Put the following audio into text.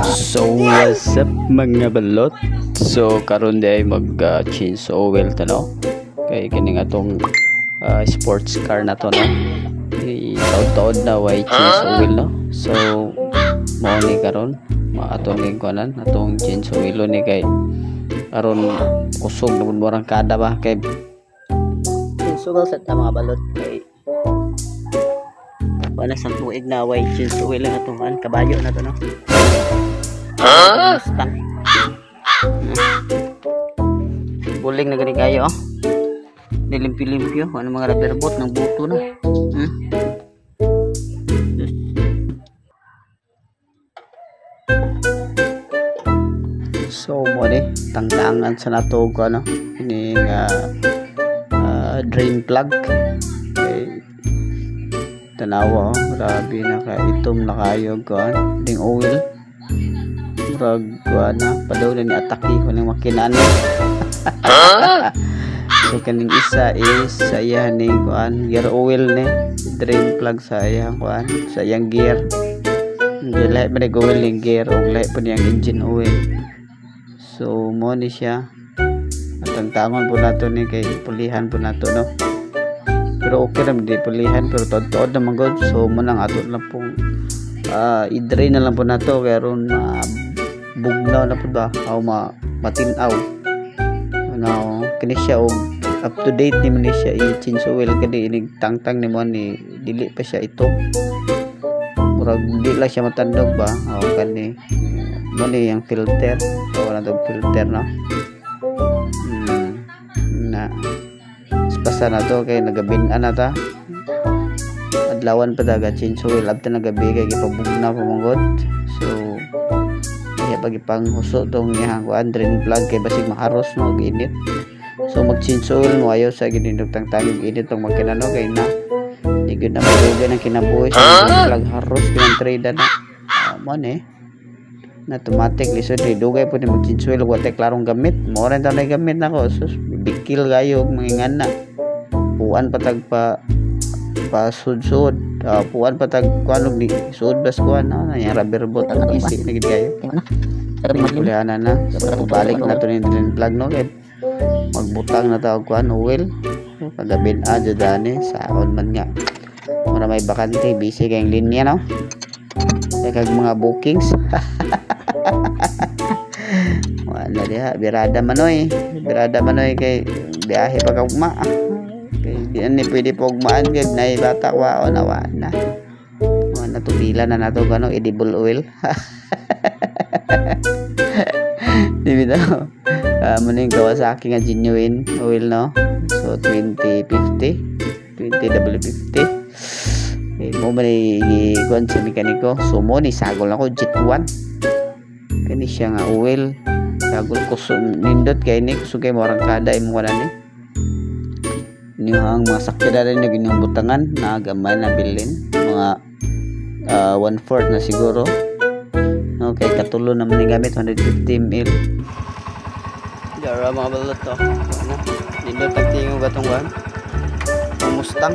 So what's up mga balot? So karon day mag change oil to no. Kay kini nga tong sports car na to no. Taod-taod na way change oil no. So mao ni karon atong lingkuran atong change oil ni kay karon usog na murang kada ba kay sugal sa mga balot kay wala sa tuig na way change oil nga to kabayo na to no. Mustang. Buling na gani kayo nilimpi-limpyo ano mga rubber boat ng buto na. So mo ni tangtangan sa nato ko ano ini nga drain plug kay tanawa grabe na ka itom na kayo ko ding oil murag na padaw na ni atake ko ng makinaan. So kaning isa is saya ning kuan gear oil ni drain plug saya kuan sayang gear lahi pa nag oil ning gear o lahi pa niyang engine oil. So mo ni siya at ang tangon po nato ni kay pulihan po nato no, pero okay naman di pulihan pero tod-tod naman god. So mo nang ato na pong i-drain na lang po nato kaya ron bugnaw na po ba o matinaw ano kini siya o up to date ni man siya i-change oil kani inig tangtang ni mo ni dili pa siya ito murag di lang siya matandog ba o kani mo ni yung filter o na tong filter no na spasa na to kay nagabin-an na ta adlawan pa daga change oil abta nagabi kay gipabugnaw pa mongod. So pagi panghuso tong iyang drain plug kay basig maharos no ginit. So mag change oil mo ayo sa ginindog tangtang ginit tong makinano kay na igud na madugan ang kinabuhi sa plug haros kinang trade na mo ni na automatic lisod dugay po ni mag change oil wa tay klarong gamit mo rin ta na gamit nako sus bikil gayo mangingan na puan patag pa sud-sud puan patag kuanog ni sud bas kuan na yang rubber boat ang isi na gid kayo kuliana na. So balik na to ni drain plug no kay magbutang na tawag kuan oil pagabin adyo dani saon man nga mura may bakante busy kayong linya no kag mga bookings. Wala diha birada manoy kay biyahe pag ugma kay di ani pwede pag ugmaan gid nay bata waon na tubila na nato gano edible oil. Di bitaw muning Kawasaki nga genuine oil no. So 20W50 mo man i-kuan sa mekaniko. So mo ni sagol ako Jet 1 kani siya nga oil sagol ko nindot kay ni kusugay mo orang kada imo wala ni nihang mga sakya rin na ginumbutangan na gamay na bilin mga 1/4 na siguro. Okay, katulo naman yung gamit 150ml. Dara mga balot to. Nindot tagtingog atong wan. Mustang.